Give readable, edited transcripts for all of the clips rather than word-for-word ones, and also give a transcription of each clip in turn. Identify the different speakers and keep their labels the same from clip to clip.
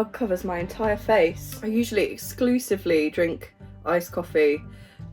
Speaker 1: mug covers my entire face. I usually exclusively drink iced coffee,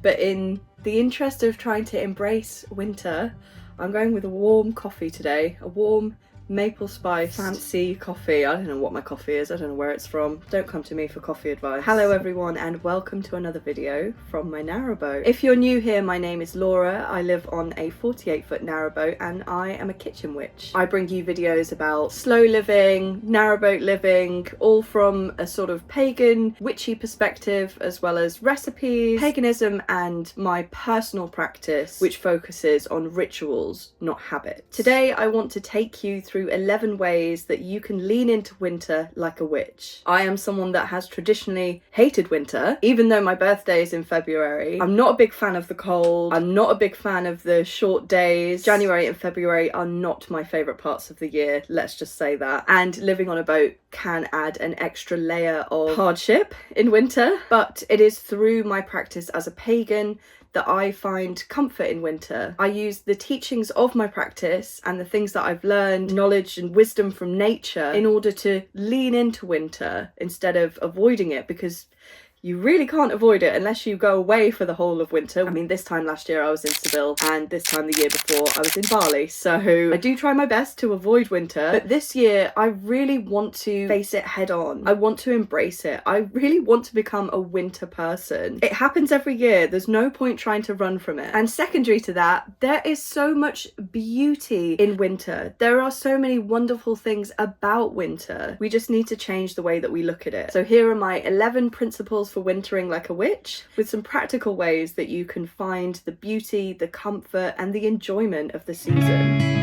Speaker 1: but in the interest of trying to embrace winter, I'm going with a warm coffee today. A warm maple spice fancy coffee. I don't know what my coffee is, I don't know where it's from. Don't come to me for coffee advice. Hello everyone and welcome to another video from my narrowboat. If you're new here, my name is Laura. I live on a 48-foot narrowboat and I am a kitchen witch. I bring you videos about slow living, narrowboat living, all from a sort of pagan, witchy perspective, as well as recipes, paganism, and my personal practice, which focuses on rituals, not habits. Today I want to take you through 11 ways that you can lean into winter like a witch. I am someone that has traditionally hated winter, even though my birthday is in February. I'm not a big fan of the cold. I'm not a big fan of the short days. January and February are not my favourite parts of the year, let's just say that. And living on a boat can add an extra layer of hardship in winter, but it is through my practice as a pagan that I find comfort in winter. I use the teachings of my practice and the things that I've learned, knowledge and wisdom from nature, in order to lean into winter instead of avoiding it, because you really can't avoid it unless you go away for the whole of winter. I mean, this time last year I was in Seville, and this time the year before I was in Bali, so I do try my best to avoid winter. But this year I really want to face it head on. I want to embrace it. I really want to become a winter person. It happens every year. There's no point trying to run from it. And secondary to that, there is so much beauty in winter. There are so many wonderful things about winter. We just need to change the way that we look at it. So here are my 11 principles for wintering like a witch, with some practical ways that you can find the beauty, the comfort, and the enjoyment of the season.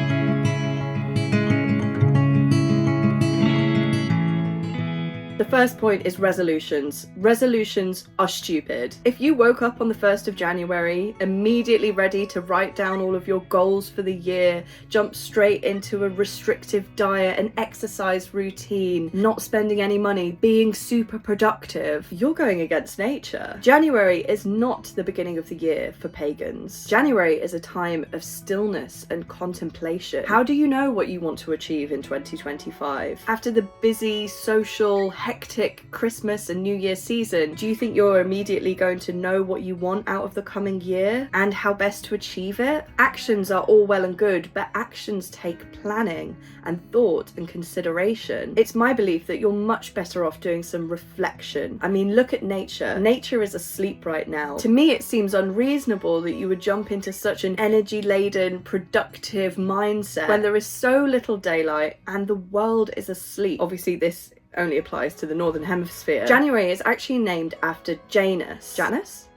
Speaker 1: The first point is resolutions. Resolutions are stupid. If you woke up on the 1st of January, immediately ready to write down all of your goals for the year, jump straight into a restrictive diet, an exercise routine, not spending any money, being super productive, you're going against nature. January is not the beginning of the year for pagans. January is a time of stillness and contemplation. How do you know what you want to achieve in 2025? After the busy, social, hectic Christmas and New Year season, do you think you're immediately going to know what you want out of the coming year and how best to achieve it? Actions are all well and good, but actions take planning and thought and consideration. It's my belief that you're much better off doing some reflection. I mean, look at nature. Nature is asleep right now. To me, it seems unreasonable that you would jump into such an energy-laden, productive mindset when there is so little daylight and the world is asleep. Obviously, this only applies to the Northern Hemisphere. January is actually named after Janus,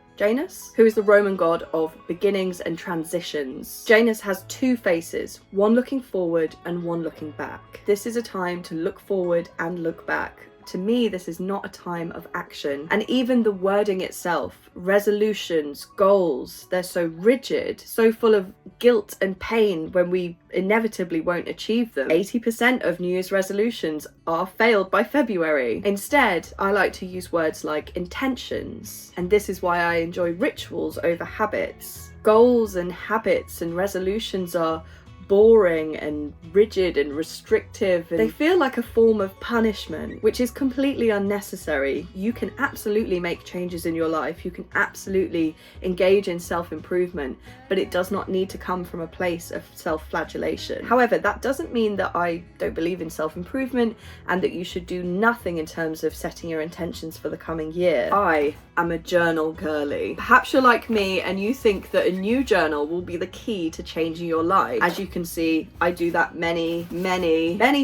Speaker 1: who is the Roman god of beginnings and transitions. Janus has two faces, one looking forward and one looking back. This is a time to look forward and look back. To me, this is not a time of action. And even the wording itself, resolutions, goals, they're so rigid, so full of guilt and pain when we inevitably won't achieve them. 80% of New Year's resolutions are failed by February. Instead, I like to use words like intentions. And this is why I enjoy rituals over habits. Goals and habits and resolutions are boring and rigid and restrictive, and they feel like a form of punishment, which is completely unnecessary. You can absolutely make changes in your life, you can absolutely engage in self-improvement, but it does not need to come from a place of self-flagellation. However, that doesn't mean that I don't believe in self-improvement and that you should do nothing in terms of setting your intentions for the coming year. I am a journal girly. Perhaps you're like me and you think that a new journal will be the key to changing your life. As you can see, I do that many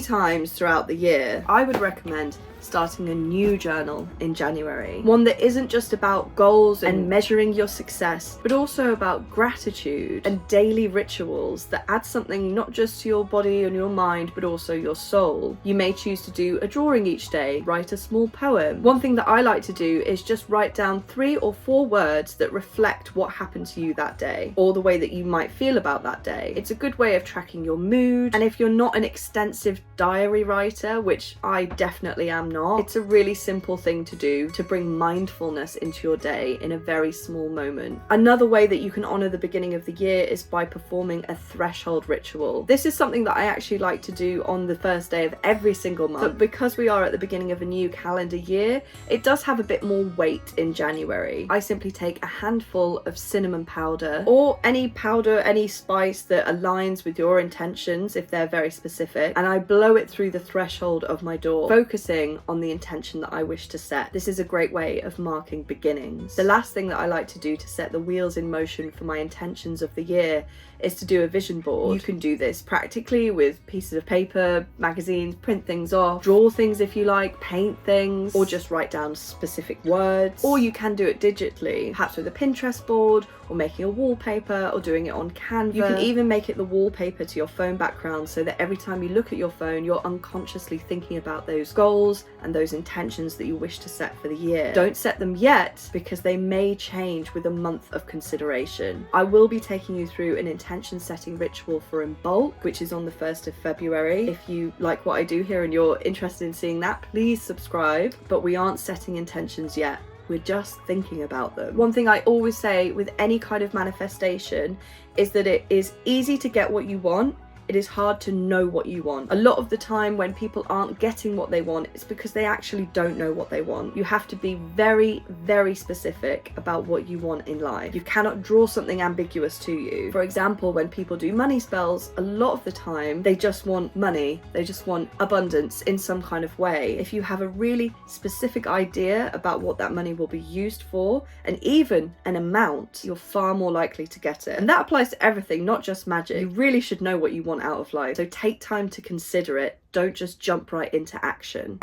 Speaker 1: times throughout the year. I would recommend starting a new journal in January. One that isn't just about goals and measuring your success, but also about gratitude and daily rituals that add something not just to your body and your mind, but also your soul. You may choose to do a drawing each day, write a small poem. One thing that I like to do is just write down 3 or 4 words that reflect what happened to you that day, or the way that you might feel about that day. It's a good way of tracking your mood, and if you're not an extensive diary writer, which I definitely am not. It's a really simple thing to do to bring mindfulness into your day in a very small moment. Another way that you can honor the beginning of the year is by performing a threshold ritual. This is something that I actually like to do on the first day of every single month, but because we are at the beginning of a new calendar year, it does have a bit more weight in January. I simply take a handful of cinnamon powder, or any powder, any spice that aligns with your intentions if they're very specific, and I blow it through the threshold of my door, focusing on the intention that I wish to set. This is a great way of marking beginnings. The last thing that I like to do to set the wheels in motion for my intentions of the year is to do a vision board. You can do this practically with pieces of paper, magazines, print things off, draw things if you like, paint things, or just write down specific words. Or you can do it digitally, perhaps with a Pinterest board, or making a wallpaper, or doing it on Canva. You can even make it the wallpaper to your phone background so that every time you look at your phone, you're unconsciously thinking about those goals and those intentions that you wish to set for the year. Don't set them yet, because they may change with a month of consideration. I will be taking you through an intention setting ritual for In Bulk, which is on the 1st of February. If you like what I do here and you're interested in seeing that, please subscribe. But we aren't setting intentions yet. We're just thinking about them. One thing I always say with any kind of manifestation is that it is easy to get what you want. It is hard to know what you want. A lot of the time when people aren't getting what they want, it's because they actually don't know what they want. You have to be very, very specific about what you want in life. You cannot draw something ambiguous to you. For example, when people do money spells, a lot of the time they just want money. They just want abundance in some kind of way. If you have a really specific idea about what that money will be used for, and even an amount, you're far more likely to get it. And that applies to everything, not just magic. You really should know what you want out of life, so take time to consider it. Don't just jump right into action.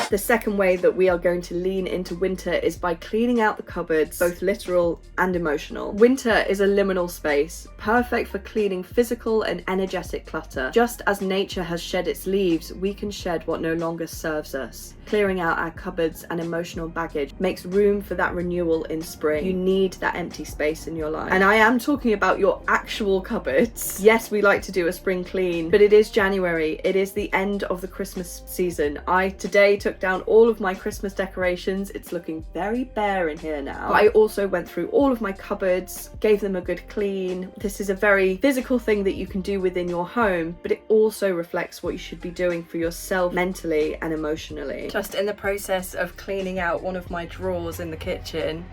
Speaker 1: The second way that we are going to lean into winter is by cleaning out the cupboards, both literal and emotional. Winter is a liminal space, perfect for cleaning physical and energetic clutter. Just as nature has shed its leaves, we can shed what no longer serves us. Clearing out our cupboards and emotional baggage makes room for that renewal in spring. You need that empty space in your life. And I am talking about your actual cupboards. Yes, we like to do a spring clean, but it is January. It is the end of the Christmas season. I today took down all of my Christmas decorations. It's looking very bare in here now. But I also went through all of my cupboards, gave them a good clean. This is a very physical thing that you can do within your home, but it also reflects what you should be doing for yourself mentally and emotionally. Just in the process of cleaning out one of my drawers in the kitchen,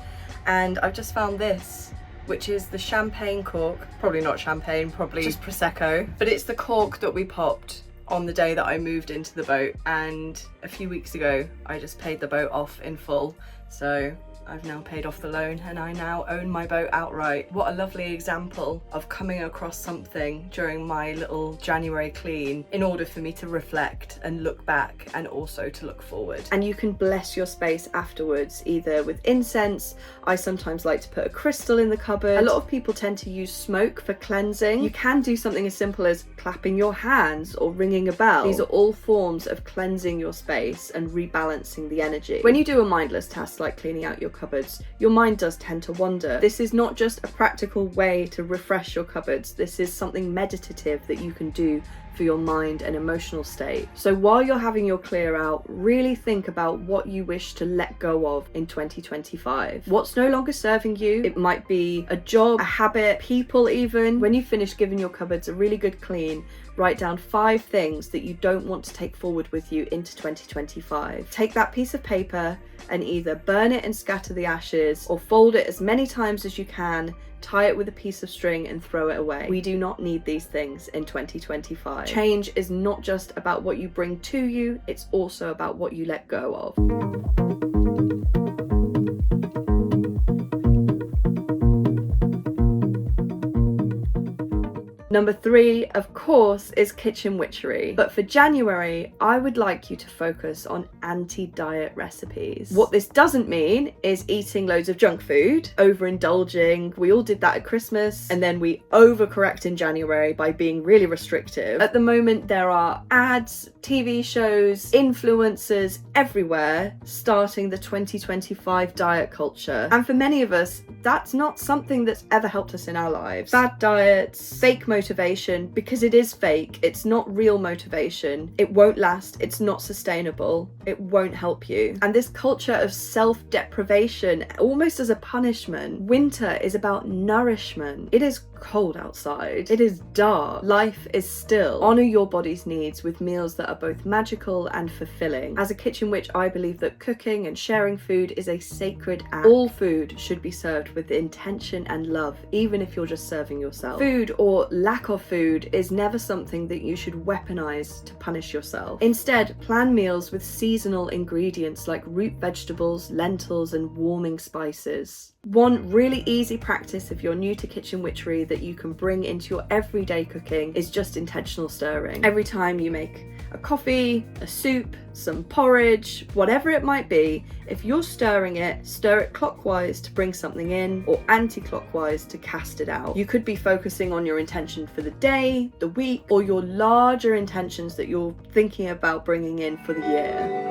Speaker 1: and I've just found this, which is the champagne cork. Probably not champagne, probably just Prosecco, but it's the cork that we popped on the day that I moved into the boat, and a few weeks ago I just paid the boat off in full, so I've now paid off the loan and I now own my boat outright. What a lovely example of coming across something during my little January clean in order for me to reflect and look back, and also to look forward. And you can bless your space afterwards, either with incense. I sometimes like to put a crystal in the cupboard. A lot of people tend to use smoke for cleansing. You can do something as simple as clapping your hands or ringing a bell. These are all forms of cleansing your space and rebalancing the energy. When you do a mindless task like cleaning out your cupboards, your mind does tend to wander. This is not just a practical way to refresh your cupboards. This is something meditative that you can do for your mind and emotional state. So while you're having your clear out, really think about what you wish to let go of in 2025. What's no longer serving you? It might be a job, a habit, people even. When you finish giving your cupboards a really good clean, write down 5 things that you don't want to take forward with you into 2025. Take that piece of paper and either burn it and scatter the ashes, or fold it as many times as you can, tie it with a piece of string and throw it away. We do not need these things in 2025. Change is not just about what you bring to you, it's also about what you let go of. Number 3, of course, is kitchen witchery. But for January, I would like you to focus on anti-diet recipes. What this doesn't mean is eating loads of junk food, overindulging. We all did that at Christmas, and then we overcorrect in January by being really restrictive. At the moment, there are ads, TV shows, influencers everywhere starting the 2025 diet culture. And for many of us, that's not something that's ever helped us in our lives. Bad diets, fake motivation, motivation because it is fake. It's not real motivation. It won't last. It's not sustainable. It won't help you. And this culture of self-deprivation, almost as a punishment. Winter is about nourishment. It is cold outside. It is dark. Life is still. Honor your body's needs with meals that are both magical and fulfilling. As a kitchen witch, I believe that cooking and sharing food is a sacred act. All food should be served with intention and love, even if you're just serving yourself. Food, or lack of food, is never something that you should weaponize to punish yourself. Instead, plan meals with seasonal ingredients like root vegetables, lentils, and warming spices. One really easy practice if you're new to kitchen witchery that you can bring into your everyday cooking is just intentional stirring. Every time you make a coffee, a soup, some porridge, whatever it might be, if you're stirring it, stir it clockwise to bring something in or anti-clockwise to cast it out. You could be focusing on your intention for the day, the week, or your larger intentions that you're thinking about bringing in for the year.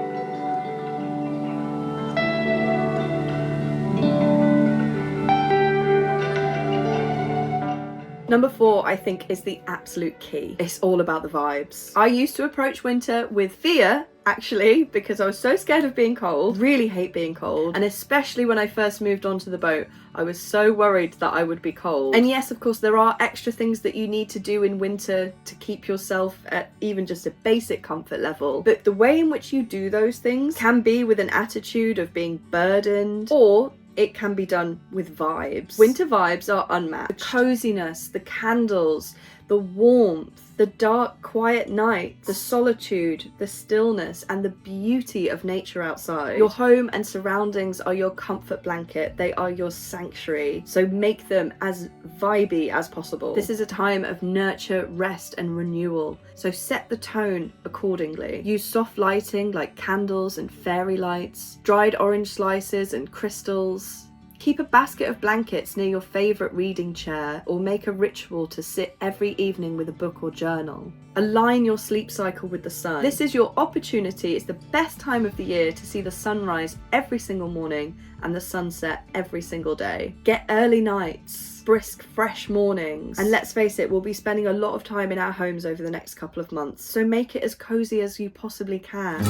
Speaker 1: Number 4, I think, is the absolute key. It's all about the vibes. I used to approach winter with fear, actually, because I was so scared of being cold. Really hate being cold. And especially when I first moved onto the boat, I was so worried that I would be cold. And yes, of course, there are extra things that you need to do in winter to keep yourself at even just a basic comfort level. But the way in which you do those things can be with an attitude of being burdened, or it can be done with vibes. Winter vibes are unmatched. The coziness, the candles, the warmth, the dark, quiet night, the solitude, the stillness, and the beauty of nature outside. Your home and surroundings are your comfort blanket. They are your sanctuary. So make them as vibey as possible. This is a time of nurture, rest, and renewal. So set the tone accordingly. Use soft lighting like candles and fairy lights, dried orange slices and crystals. Keep a basket of blankets near your favourite reading chair, or make a ritual to sit every evening with a book or journal. Align your sleep cycle with the sun. This is your opportunity. It's the best time of the year to see the sunrise every single morning and the sunset every single day. Get early nights, brisk, fresh mornings. And let's face it, we'll be spending a lot of time in our homes over the next couple of months. So make it as cozy as you possibly can.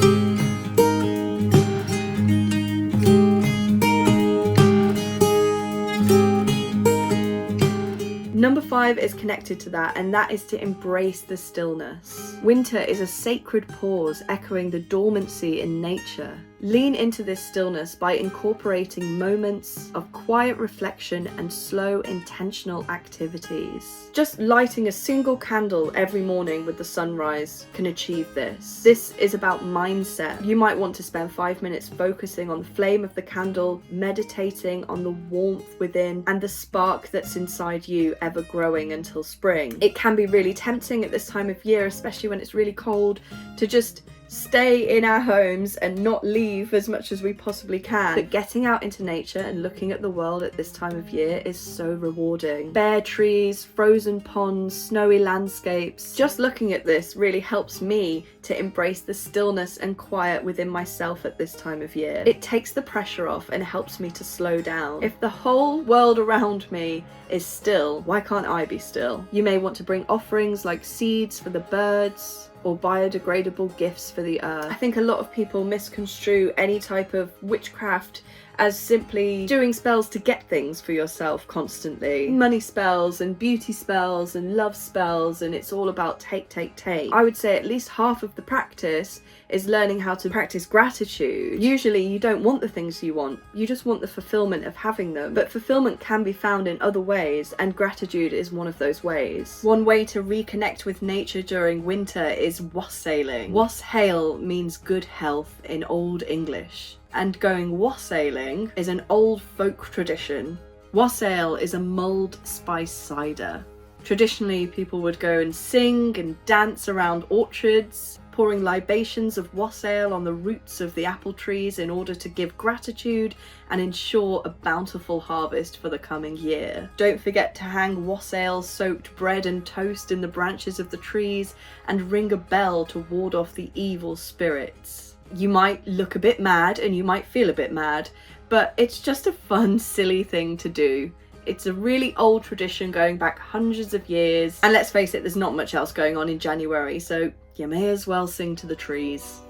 Speaker 1: Number 5 is connected to that, and that is to embrace the stillness. Winter is a sacred pause echoing the dormancy in nature. Lean into this stillness by incorporating moments of quiet reflection and slow, intentional activities. Just lighting a single candle every morning with the sunrise can achieve this. This is about mindset. You might want to spend 5 minutes focusing on the flame of the candle, meditating on the warmth within and the spark that's inside you, ever growing until spring. It can be really tempting at this time of year, especially when it's really cold, to just stay in our homes and not leave as much as we possibly can. But getting out into nature and looking at the world at this time of year is so rewarding. Bare trees, frozen ponds, snowy landscapes. Just looking at this really helps me to embrace the stillness and quiet within myself at this time of year. It takes the pressure off and helps me to slow down. If the whole world around me is still, why can't I be still? You may want to bring offerings like seeds for the birds, or biodegradable gifts for the earth. I think a lot of people misconstrue any type of witchcraft as simply doing spells to get things for yourself constantly. Money spells and beauty spells and love spells, and it's all about take, take, take. I would say at least half of the practice is learning how to practice gratitude. Usually you don't want the things you want, you just want the fulfillment of having them. But fulfillment can be found in other ways, and gratitude is one of those ways. One way to reconnect with nature during winter is wassailing. Wassail means good health in Old English, and going wassailing is an old folk tradition. Wassail is a mulled spice cider. Traditionally, people would go and sing and dance around orchards, pouring libations of wassail on the roots of the apple trees in order to give gratitude and ensure a bountiful harvest for the coming year. Don't forget to hang wassail-soaked bread and toast in the branches of the trees and ring a bell to ward off the evil spirits. You might look a bit mad and you might feel a bit mad, but it's just a fun, silly thing to do. It's a really old tradition going back hundreds of years. And let's face it, there's not much else going on in January, so you may as well sing to the trees.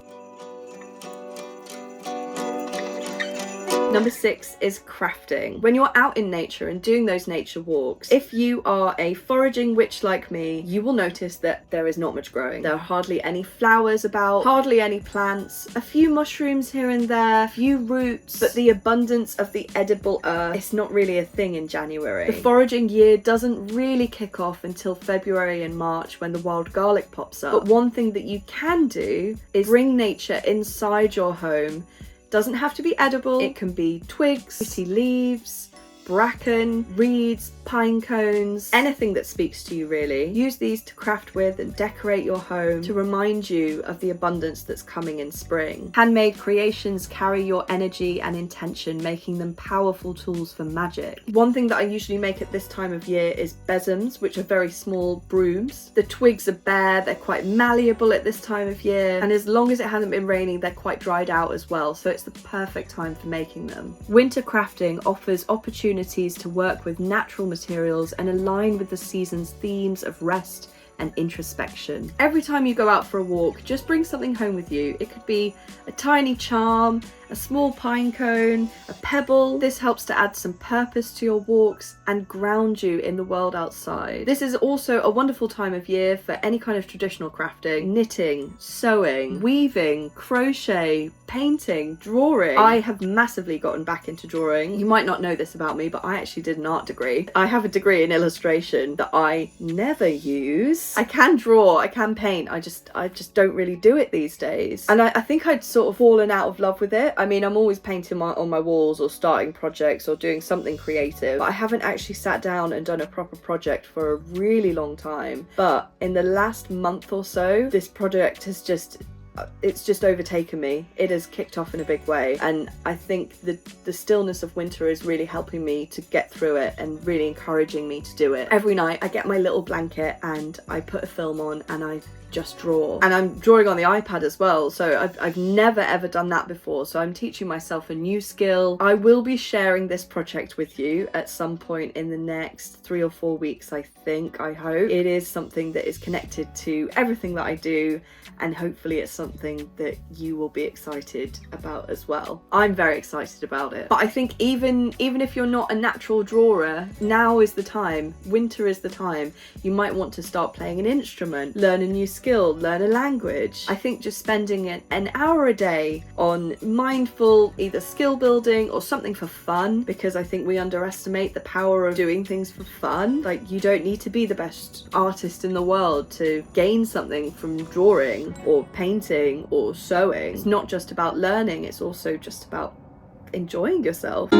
Speaker 1: Number 6 is crafting. When you're out in nature and doing those nature walks, if you are a foraging witch like me, you will notice that there is not much growing. There are hardly any flowers about, hardly any plants, a few mushrooms here and there, a few roots, but the abundance of the edible earth is not really a thing in January. The foraging year doesn't really kick off until February and March when the wild garlic pops up. But one thing that you can do is bring nature inside your home. Doesn't have to be edible. It can be twigs, pretty leaves, bracken, reeds, pine cones, anything that speaks to you really. Use these to craft with and decorate your home to remind you of the abundance that's coming in spring. Handmade creations carry your energy and intention, making them powerful tools for magic. One thing that I usually make at this time of year is besoms, which are very small brooms. The twigs are bare, they're quite malleable at this time of year, and as long as it hasn't been raining, they're quite dried out as well, so it's the perfect time for making them. Winter crafting offers opportunities to work with natural materials and align with the season's themes of rest and introspection. Every time you go out for a walk, just bring something home with you. It could be a tiny charm, a small pine cone, a pebble. This helps to add some purpose to your walks and ground you in the world outside. This is also a wonderful time of year for any kind of traditional crafting, knitting, sewing, weaving, crochet, painting, drawing. I have massively gotten back into drawing. You might not know this about me, but I actually did an art degree. I have a degree in illustration that I never use. I can draw, I can paint, I just don't really do it these days. And I think I'd sort of fallen out of love with it. I mean, I'm always painting on my walls or starting projects or doing something creative, but I haven't actually sat down and done a proper project for a really long time. But in the last month or so, this project has it's just overtaken me. It has kicked off in a big way, and I think the stillness of winter is really helping me to get through it and really encouraging me to do it. Every night I get my little blanket and I put a film on and I just draw, and I'm drawing on the iPad as well, so I've never ever done that before, so I'm teaching myself a new skill. I will be sharing this project with you at some point in the next 3 or 4 weeks, I hope. It is something that is connected to everything that I do, and hopefully it's something that you will be excited about as well. I'm very excited about it. But I think even if you're not a natural drawer, now is the time. Winter is the time. You might want to start playing an instrument, learn a new skill, learn a language. I think just spending an hour a day on mindful either skill building or something for fun, because I think we underestimate the power of doing things for fun. Like, you don't need to be the best artist in the world to gain something from drawing or painting or sewing. It's not just about learning, it's also just about enjoying yourself.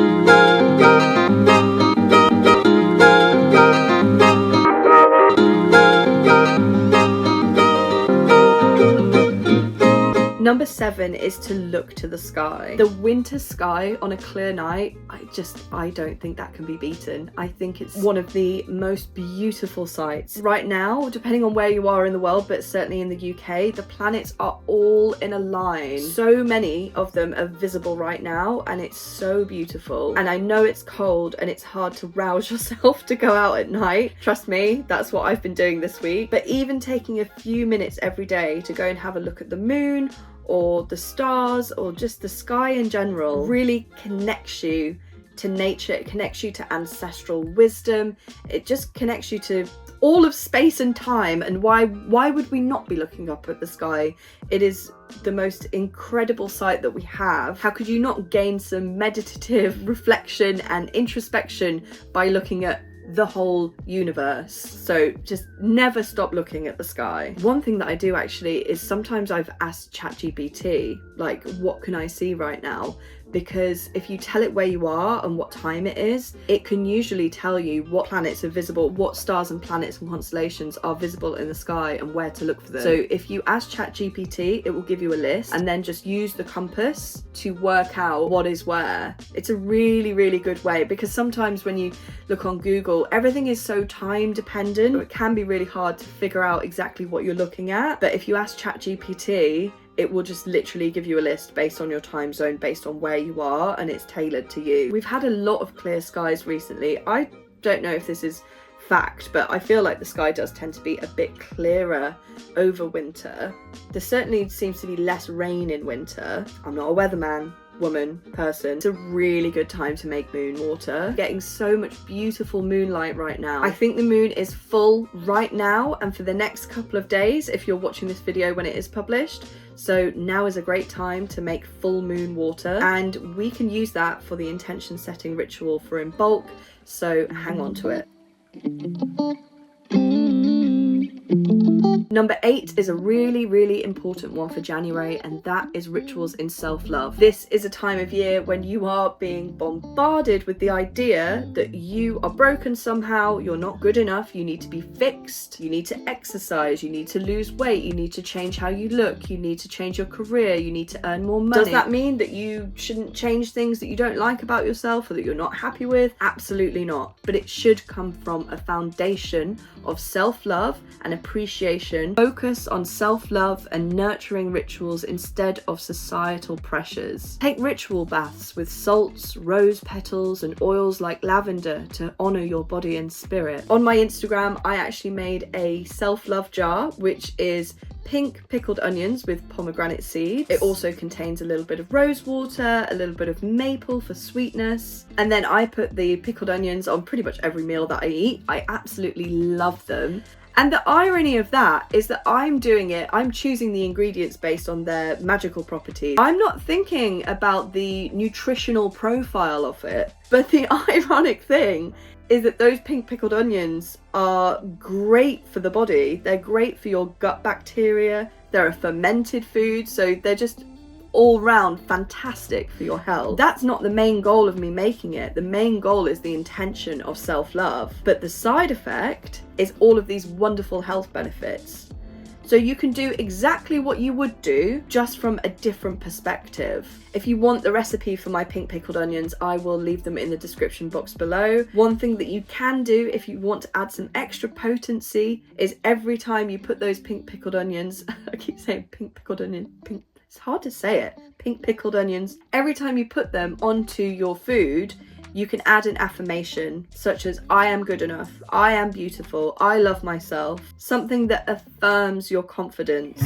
Speaker 1: Number 7 is to look to the sky. The winter sky on a clear night, I don't think that can be beaten. I think it's one of the most beautiful sights. Right now, depending on where you are in the world, but certainly in the UK, the planets are all in a line. So many of them are visible right now, and it's so beautiful. And I know it's cold and it's hard to rouse yourself to go out at night. Trust me, that's what I've been doing this week. But even taking a few minutes every day to go and have a look at the moon or the stars or just the sky in general really connects you to nature. It connects you to ancestral wisdom. It just connects you to all of space and time. And why would we not be looking up at the sky? It is the most incredible sight that we have. How could you not gain some meditative reflection and introspection by looking at the whole universe? So just never stop looking at the sky. One thing that I do actually is sometimes I've asked ChatGPT, like, what can I see right now? Because if you tell it where you are and what time it is, it can usually tell you what planets are visible, what stars and planets and constellations are visible in the sky and where to look for them. So if you ask ChatGPT, it will give you a list, and then just use the compass to work out what is where. It's a really, really good way, because sometimes when you look on Google, everything is so time dependent. It can be really hard to figure out exactly what you're looking at. But if you ask ChatGPT, it will just literally give you a list based on your time zone, based on where you are, and it's tailored to you. We've had a lot of clear skies recently. I don't know if this is fact, but I feel like the sky does tend to be a bit clearer over winter. There certainly seems to be less rain in winter. I'm not a weatherman, woman, person. It's a really good time to make moon water. Getting so much beautiful moonlight right now. I think the moon is full right now and for the next couple of days if you're watching this video when it is published. So now is a great time to make full moon water, and we can use that for the intention setting ritual for in bulk, so hang on to it. Number 8 is a really important one for January, and that is rituals in self-love. This is a time of year when you are being bombarded with the idea that you are broken somehow, you're not good enough, you need to be fixed, you need to exercise, you need to lose weight, you need to change how you look, you need to change your career, you need to earn more money. Does that mean that you shouldn't change things that you don't like about yourself or that you're not happy with? Absolutely not. But it should come from a foundation of self-love and appreciation. Focus on self-love and nurturing rituals instead of societal pressures. Take ritual baths with salts, rose petals and oils like lavender to honor your body and spirit. On my Instagram, I actually made a self-love jar, which is pink pickled onions with pomegranate seeds. It also contains a little bit of rose water, a little bit of maple for sweetness, and then I put the pickled onions on pretty much every meal that I eat. I absolutely love them. And the irony of that is that I'm choosing the ingredients based on their magical properties. I'm not thinking about the nutritional profile of it. But the ironic thing is that those pink pickled onions are great for the body. They're great for your gut bacteria. They're a fermented food, so they're just all round fantastic for your health. That's not the main goal of me making it. The main goal is the intention of self-love, but the side effect is all of these wonderful health benefits. So you can do exactly what you would do, just from a different perspective. If you want the recipe for my pink pickled onions, I will leave them in the description box below. One thing that you can do if you want to add some extra potency is every time you put those pink pickled onions, I keep saying pink pickled onion, it's hard to say it, pink pickled onions. Every time you put them onto your food, you can add an affirmation such as I am good enough, I am beautiful, I love myself, something that affirms your confidence.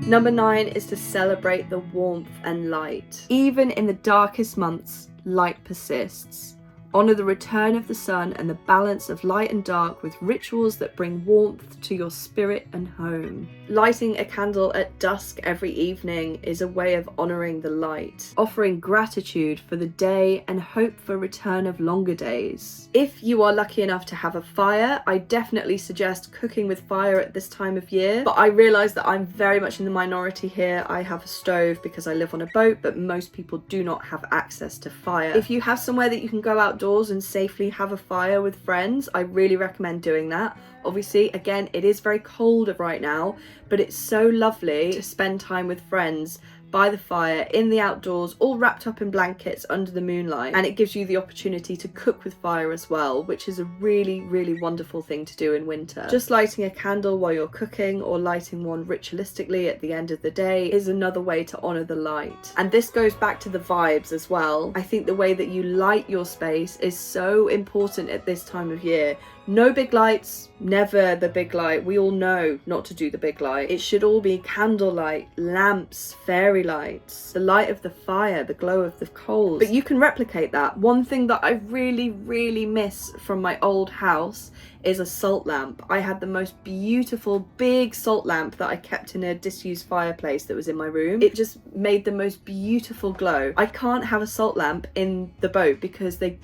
Speaker 1: Number 9 is to celebrate the warmth and light. Even in the darkest months, light persists. Honor the return of the sun and the balance of light and dark with rituals that bring warmth to your spirit and home. Lighting a candle at dusk every evening is a way of honoring the light, offering gratitude for the day and hope for return of longer days. If you are lucky enough to have a fire, I definitely suggest cooking with fire at this time of year, but I realise that I'm very much in the minority here. I have a stove because I live on a boat, but most people do not have access to fire. If you have somewhere that you can go outdoors and safely have a fire with friends, I really recommend doing that. Obviously, again, it is very cold right now, but it's so lovely to spend time with friends by the fire in the outdoors, all wrapped up in blankets under the moonlight, and it gives you the opportunity to cook with fire as well, which is a really wonderful thing to do in winter. Just lighting a candle while you're cooking or lighting one ritualistically at the end of the day is another way to honor the light. And this goes back to the vibes as well. I think the way that you light your space is so important at this time of year. No big lights, never the big light. We all know not to do the big light. It should all be candlelight, lamps, fairy lights, the light of the fire, the glow of the coals. But you can replicate that. One thing that I really miss from my old house is a salt lamp. I had the most beautiful big salt lamp that I kept in a disused fireplace that was in my room. It just made the most beautiful glow. I can't have a salt lamp in the boat because they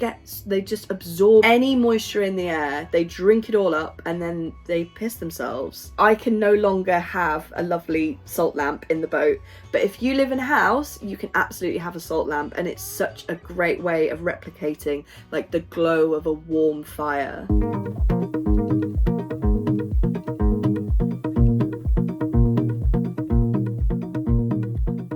Speaker 1: just absorb any moisture in the air. They drink it all up and then they piss themselves. I can no longer have a lovely salt lamp in the boat, but if you live in a house, you can absolutely have a salt lamp, and it's such a great way of replicating like the glow of a warm fire.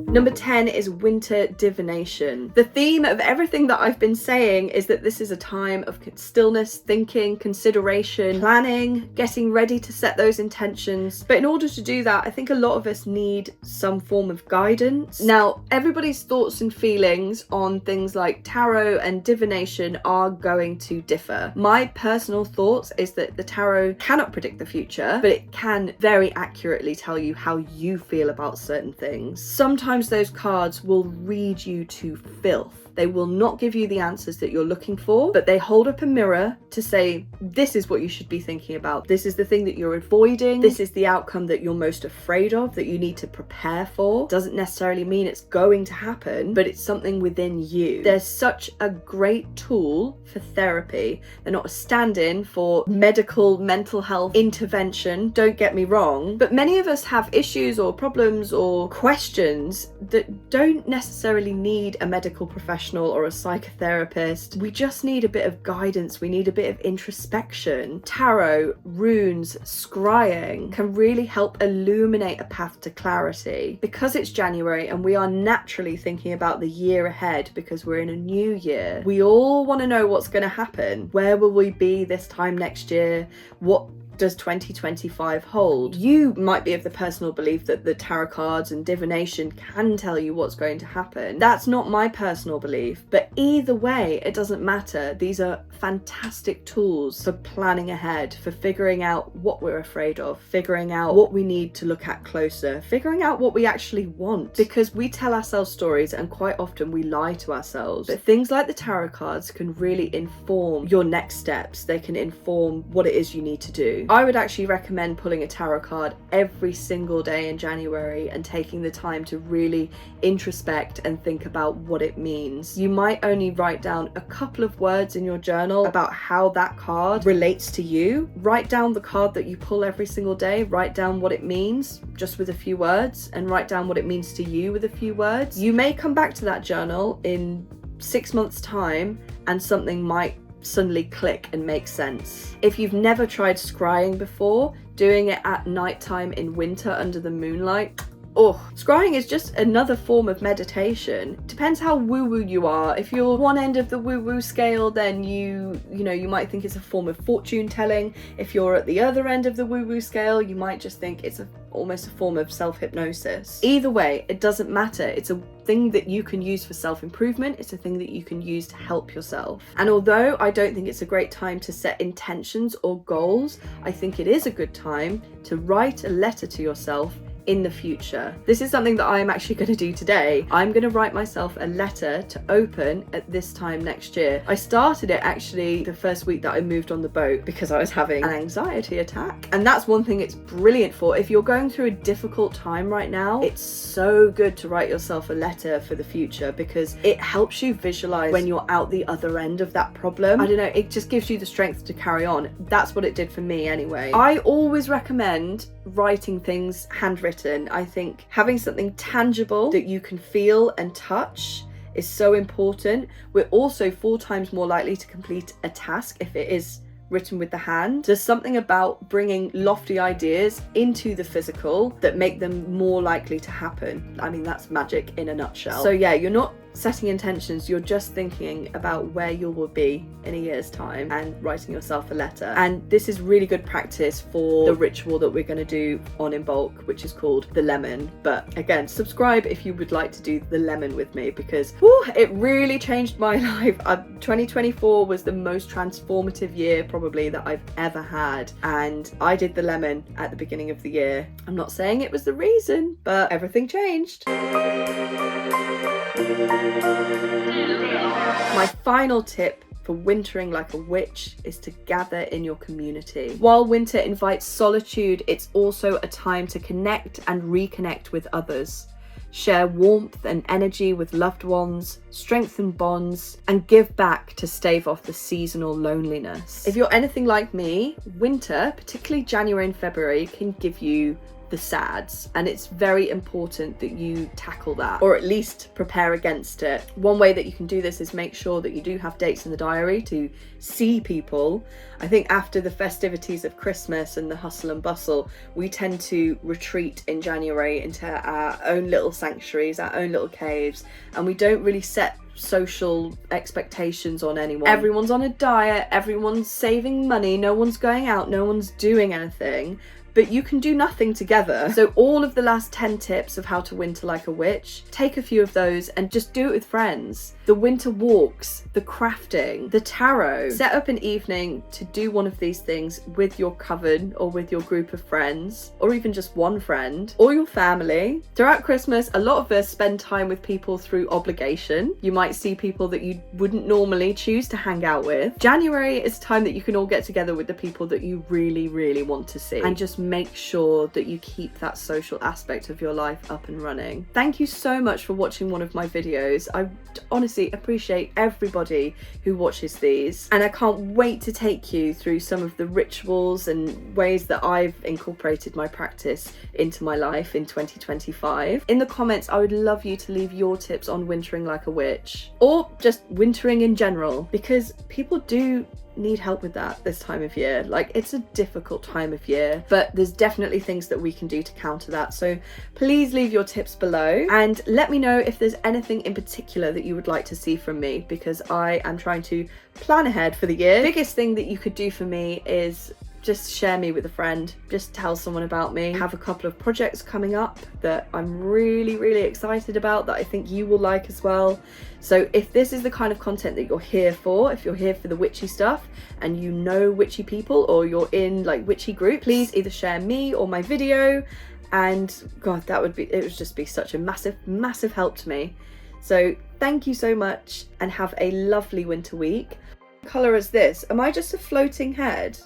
Speaker 1: Number 10 is winter divination. The theme of everything that I've been saying is that this is a time of stillness, thinking, consideration, planning, getting ready to set those intentions. But in order to do that, I think a lot of us need some form of guidance. Now, everybody's thoughts and feelings on things like tarot and divination are going to differ. My personal thoughts is that the tarot cannot predict the future, but it can very accurately tell you how you feel about certain things. Sometimes those cards will read you to filth. They will not give you the answers that you're looking for, but they hold up a mirror to say, this is what you should be thinking about. This is the thing that you're avoiding. This is the outcome that you're most afraid of, that you need to prepare for. Doesn't necessarily mean it's going to happen, but it's something within you. There's such a great tool for therapy. They're not a stand-in for medical, mental health intervention, don't get me wrong, but many of us have issues or problems or questions that don't necessarily need a medical professional or a psychotherapist. We just need a bit of guidance. We need a bit of introspection. Tarot, runes, scrying can really help illuminate a path to clarity. Because it's January and we are naturally thinking about the year ahead because we're in a new year, we all want to know what's going to happen. Where will we be this time next year? What does 2025 hold? You might be of the personal belief that the tarot cards and divination can tell you what's going to happen. That's not my personal belief, but either way, it doesn't matter. These are fantastic tools for planning ahead, for figuring out what we're afraid of, figuring out what we need to look at closer, figuring out what we actually want, because we tell ourselves stories and quite often we lie to ourselves. But things like the tarot cards can really inform your next steps. They can inform what it is you need to do. I would actually recommend pulling a tarot card every single day in January and taking the time to really introspect and think about what it means. You might only write down a couple of words in your journal about how that card relates to you. Write down the card that you pull every single day, write down what it means just with a few words, and write down what it means to you with a few words. You may come back to that journal in 6 months' time and something might suddenly click and make sense. If you've never tried scrying before, doing it at nighttime in winter under the moonlight, scrying is just another form of meditation. Depends how woo-woo you are. If you're one end of the woo-woo scale, then you might think it's a form of fortune telling. If you're at the other end of the woo-woo scale, you might just think it's almost a form of self-hypnosis. Either way, it doesn't matter. It's a thing that you can use for self-improvement. It's a thing that you can use to help yourself. And although I don't think it's a great time to set intentions or goals, I think it is a good time to write a letter to yourself in the future. This is something that I'm actually going to do today. I'm going to write myself a letter to open at this time next year. I started it actually the first week that I moved on the boat because I was having an anxiety attack. And that's one thing it's brilliant for. If you're going through a difficult time right now, it's so good to write yourself a letter for the future because it helps you visualize when you're out the other end of that problem. I don't know, it just gives you the strength to carry on. That's what it did for me anyway. I always recommend writing things handwritten. I think having something tangible that you can feel and touch is so important. We're also 4 times more likely to complete a task if it is written with the hand. There's something about bringing lofty ideas into the physical that make them more likely to happen. I mean, that's magic in a nutshell. So yeah, you're not setting intentions, you're just thinking about where you will be in a year's time and writing yourself a letter. And this is really good practice for the ritual that we're going to do on In Bulk, which is called the lemon. But again, subscribe if you would like to do the lemon with me because it really changed my life. 2024 was the most transformative year probably that I've ever had, and I did the lemon at the beginning of the year. I'm not saying it was the reason, but everything changed. My final tip for wintering like a witch is to gather in your community. While winter invites solitude, it's also a time to connect and reconnect with others. Share warmth and energy with loved ones, strengthen bonds, and give back to stave off the seasonal loneliness. If you're anything like me, winter, particularly January and February, can give you the sads, and it's very important that you tackle that, or at least prepare against it. One way that you can do this is make sure that you do have dates in the diary to see people. I think after the festivities of Christmas and the hustle and bustle, we tend to retreat in January into our own little sanctuaries, our own little caves, and we don't really set social expectations on anyone. Everyone's on a diet, everyone's saving money, no one's going out, no one's doing anything, but you can do nothing together. So all of the last 10 tips of how to winter like a witch, take a few of those and just do it with friends. The winter walks, the crafting, the tarot. Set up an evening to do one of these things with your coven or with your group of friends, or even just one friend or your family. Throughout Christmas, a lot of us spend time with people through obligation. You might see people that you wouldn't normally choose to hang out with. January is time that you can all get together with the people that you really, really want to see, and just make sure that you keep that social aspect of your life up and running. Thank you so much for watching one of my videos. I honestly appreciate everybody who watches these, and I can't wait to take you through some of the rituals and ways that I've incorporated my practice into my life in 2025. In the comments, I would love you to leave your tips on wintering like a witch, or just wintering in general, because people do need help with that this time of year. Like, it's a difficult time of year, but there's definitely things that we can do to counter that. So please leave your tips below and let me know if there's anything in particular that you would like to see from me, because I am trying to plan ahead for the year. The biggest thing that you could do for me is just share me with a friend, just tell someone about me. I have a couple of projects coming up that I'm really, really excited about that I think you will like as well. So if this is the kind of content that you're here for, if you're here for the witchy stuff and you know witchy people, or you're in like witchy groups, please either share me or my video, and God, it would just be such a massive help to me. So thank you so much and have a lovely winter week. What colour is this? Am I just a floating head?